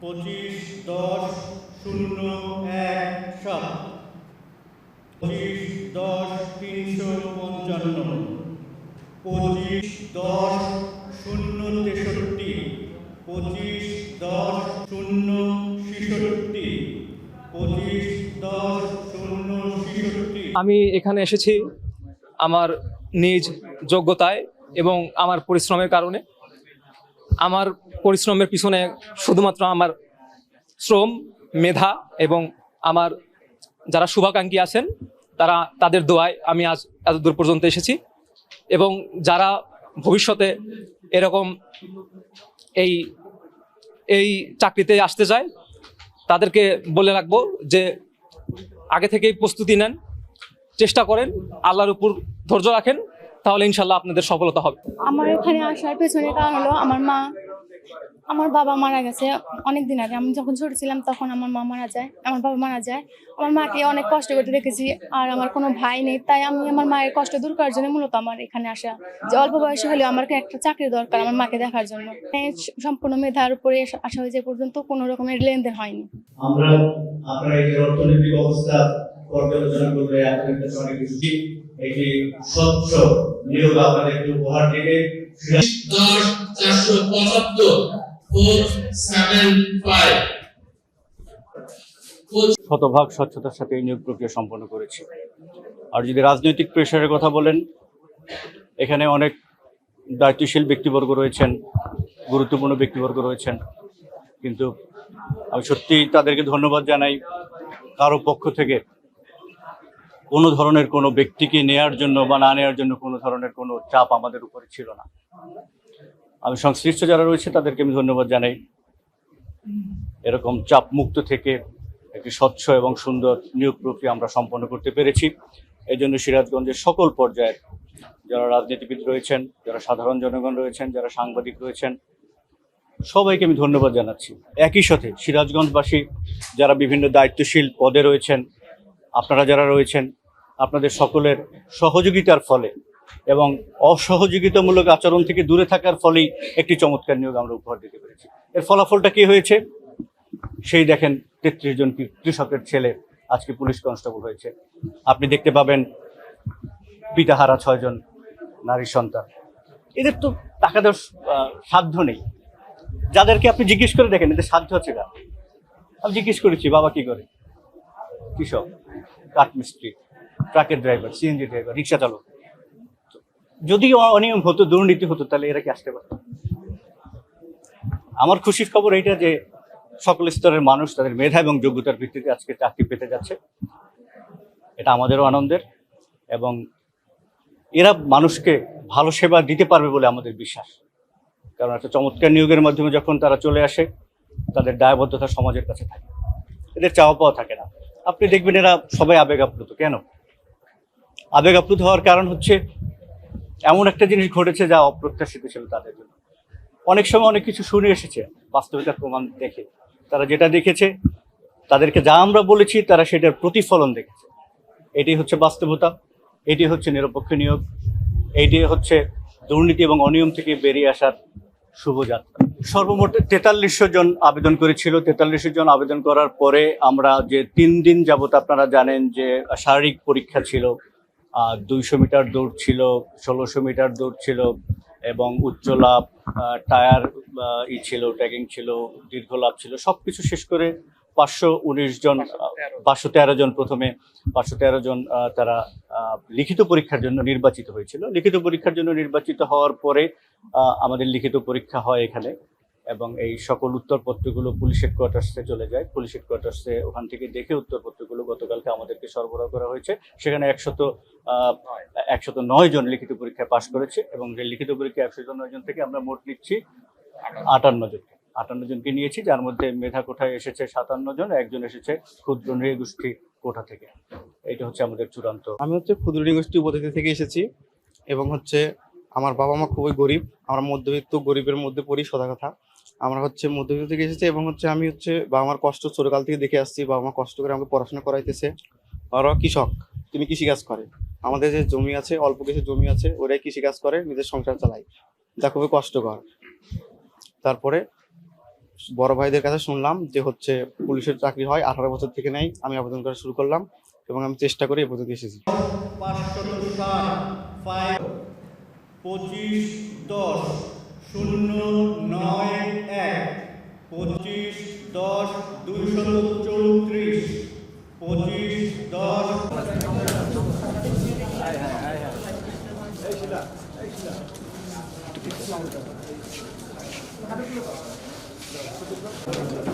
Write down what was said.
25/10/01/7, 25/10/355, 25/10/063, 25/10/066, 25/10/066। আমি এখানে এসেছি আমার নিজ যোগ্যতায় এবং আমার পরিশ্রমের কারণে। আমার পরিশ্রমের পিছনে শুধুমাত্র আমার শ্রম, মেধা এবং আমার যারা শুভাকাঙ্ক্ষী আছেন তাদের দোয়ায় আমি আজ এত দূর পর্যন্ত এসেছি। এবং যারা ভবিষ্যতে এরকম এই এই চাকরিতে আসতে চায় তাদেরকে বলে রাখবো যে আগে থেকেই প্রস্তুতি নেন, চেষ্টা করেন, আল্লাহর উপর ধৈর্য রাখেন, তাহলে ইনশাল্লাহ আপনাদের সফলতা হবে। আমার এখানে আসার পেছনে কারণ হলো আমার বাবা মারা গেছে অনেক দিন আগে। আমি যখন ছোট ছিলাম তখন আমার বাবা মারা যায়। আমার মাকে অনেক কষ্ট করতে দেখেছি, আর আমার কোনো ভাই নেই, তাই আমি আমার মায়ের কষ্ট দূর করার জন্য মূলত আমার এখানে আসা, যে অল্প বয়সে হলেও আমার একটা চাকরি দরকার আমার মাকে দেখার জন্য। সম্পূর্ণ মেধার উপরে আসা হয়েছে পর্যন্ত কোনো রকমের লেনদেন হয়নি। আমরা আপনার এই অর্থনৈতিক অবস্থা পর্যালোচনা করলে আপনাদের কাছে অনেক কিছু একটি স্বচ্ছ নিয়োগ আপনাদেরকে উপহার দেবে। 10/475 শতভাগ স্বচ্ছতার সাথে এই নিয়োগ প্রক্রিয়া সম্পন্ন করেছি। আর যদি রাজনৈতিক প্রেশারের কথা বলেন, এখানে অনেক দায়িত্বশীল ব্যক্তিবর্গ রয়েছেন, গুরুত্বপূর্ণ ব্যক্তিবর্গ রয়েছেন, কিন্তু আমি সত্যি তাদেরকে ধন্যবাদ জানাই। কারো পক্ষ থেকে কোনো ধরনের কোনো ব্যক্তিকে নেয়ার জন্য বা না নেওয়ার জন্য কোনো ধরনের কোনো চাপ আমাদের উপরে ছিল না। আমি সংশ্লিষ্ট যারা রয়েছে তাদেরকে আমি ধন্যবাদ জানাই। এরকম চাপ মুক্ত থেকে একটি স্বচ্ছ এবং সুন্দর নিয়োগ প্রক্রিয়া আমরা সম্পন্ন করতে পেরেছি। এই জন্য সিরাজগঞ্জের সকল পর্যায়ের যারা রাজনীতিবিদ রয়েছেন, যারা সাধারণ জনগণ রয়েছেন, যারা সাংবাদিক রয়েছেন, সবাইকে আমি ধন্যবাদ জানাচ্ছি। একই সাথে সিরাজগঞ্জবাসী যারা বিভিন্ন দায়িত্বশীল পদে রয়েছেন, আপনারা যারা রয়েছেন, আপনাদের সকলের সহযোগিতার ফলে এবং অসহযোগিতামূলক আচরণ থেকে দূরে থাকার ফলেই একটি চমৎকার নিয়োগ আমরা উপহার দিতে পেরেছি। এর ফলাফলটা কি হয়েছে? সেই দেখেন, 33 জন কৃষকের ছেলে আজকে পুলিশ কনস্টেবল হয়েছে। আপনি দেখতে পাবেন পিতাহারা 6 জন নারী সন্তান। এদের তো টাকা দেওয়ার সাধ্য নেই। যাদেরকে আপনি জিজ্ঞেস করে দেখেন এদের সাধ্য আছে না। আমি জিজ্ঞেস করেছি বাবা কি করে, কৃষক, কাঠমিস্ত্রি, ট্রাকের ড্রাইভার, সিএনজি ড্রাইভার, রিক্সা চালক। যদি অনিয়ম হতো, দুর্নীতি হতো, তাহলে এরা কি আসতে পারত? আমার খুশির খবর এইটা যে সকল স্তরের মানুষ তাদের মেধা এবং যোগ্যতার ভিত্তিতে আজকে চাকরি পেতে যাচ্ছে। এটা আমাদেরও আনন্দের, এবং এরা মানুষকে ভালো সেবা দিতে পারবে বলে আমাদের বিশ্বাস। কারণ একটা চমৎকার নিয়োগের মাধ্যমে যখন তারা চলে আসে, তাদের দায়বদ্ধতা সমাজের কাছে থাকে, এদের চাওয়া পাওয়া থাকে না। আপনি দেখবেন এরা সবাই আবেগ আপ্লুত। কেন আবেগ আপ্লুত হওয়ার কারণ হচ্ছে এমন একটা জিনিস ঘটেছে যা অপ্রত্যাশিত ছিল তাদের জন্য। অনেক সময় অনেক কিছু শুনে এসেছে, বাস্তবিকতার প্রমাণ দেখে তারা যেটা দেখেছে, তাদেরকে যা আমরা বলেছি তারা সেটার প্রতিফলন দেখেছে। এটি হচ্ছে বাস্তবতা, এটি হচ্ছে নিরপেক্ষ নিয়োগ, এইটি হচ্ছে দুর্নীতি এবং অনিয়ম থেকে বেরিয়ে আসার শুভযাত্রা। সর্বমোট 4300 জন আবেদন করেছিল। 4300 জন আবেদন করার পরে আমরা যে 3 দিন যাবত, আপনারা জানেন যে শারীরিক পরীক্ষা ছিল, 200 মিটার দৌড় ছিল, 1600 মিটার দৌড় ছিল, এবং উচ্চ লাভ, টায়ার ছিল, ট্যাগিং ছিল, দীর্ঘ লাভ ছিল। সবকিছু শেষ করে 513 জন প্রথমে 513 জন তারা লিখিত পরীক্ষার জন্য নির্বাচিত হয়েছিল। লিখিত পরীক্ষার জন্য নির্বাচিত হওয়ার পরে আমাদের লিখিত পরীক্ষা হয় এখানে, এবং এই সকল উত্তরপত্রগুলো পুলিশ হেডকোয়ার্টার্সে চলে যায়। পুলিশ হেডকোয়ার্টার্সে ওখান থেকে দেখে উত্তরপত্রগুলো গতকালকে আমাদেরকে সরবরাহ করা হয়েছে। সেখানে 109 জন লিখিত পরীক্ষায় পাশ করেছে, এবং যে লিখিত পরীক্ষায় 109 জন থেকে আমরা মোট নিচ্ছি 58 জনকে নিয়েছি, যার মধ্যে মেধা কোঠায় এসেছে 57 জন, একজন এসেছে ক্ষুদ্র নৃগোষ্ঠী কোঠা থেকে। এটা হচ্ছে আমাদের চূড়ান্ত। আমি ক্ষুদ্র নৃগোষ্ঠী উপজাতি থেকে এসেছি, এবং আমার বাবা মা খুবই গরিব। আমরা মধ্যবিত্ত গরিবের মধ্যে পড়ি, সোজা কথা। আমরা মধ্যবিত্ত থেকে এসেছি, এবং আমি বাবা মার কষ্ট ছোটকাল থেকে দেখে আসছি। বাবা মা কষ্ট করে আমাকে পড়াশোনা করাইতেছে। ওরা কৃষক, তিনি কৃষিকাজ করে। আমাদের যে জমি আছে, অল্প কিছু জমি আছে, ওরাই কৃষিকাজ করে, নিজের সংসার চালায়, যা খুবই কষ্টকর। তারপরে বড় ভাইদের কাছে শুনলাম যে হচ্ছে পুলিশের চাকরি হয় 18 বছর থেকে নেই। আমি আবেদন করা শুরু করলাম এবং আমি চেষ্টা করে এ পর্যন্ত এসেছি। 25/10/2033 25/10/234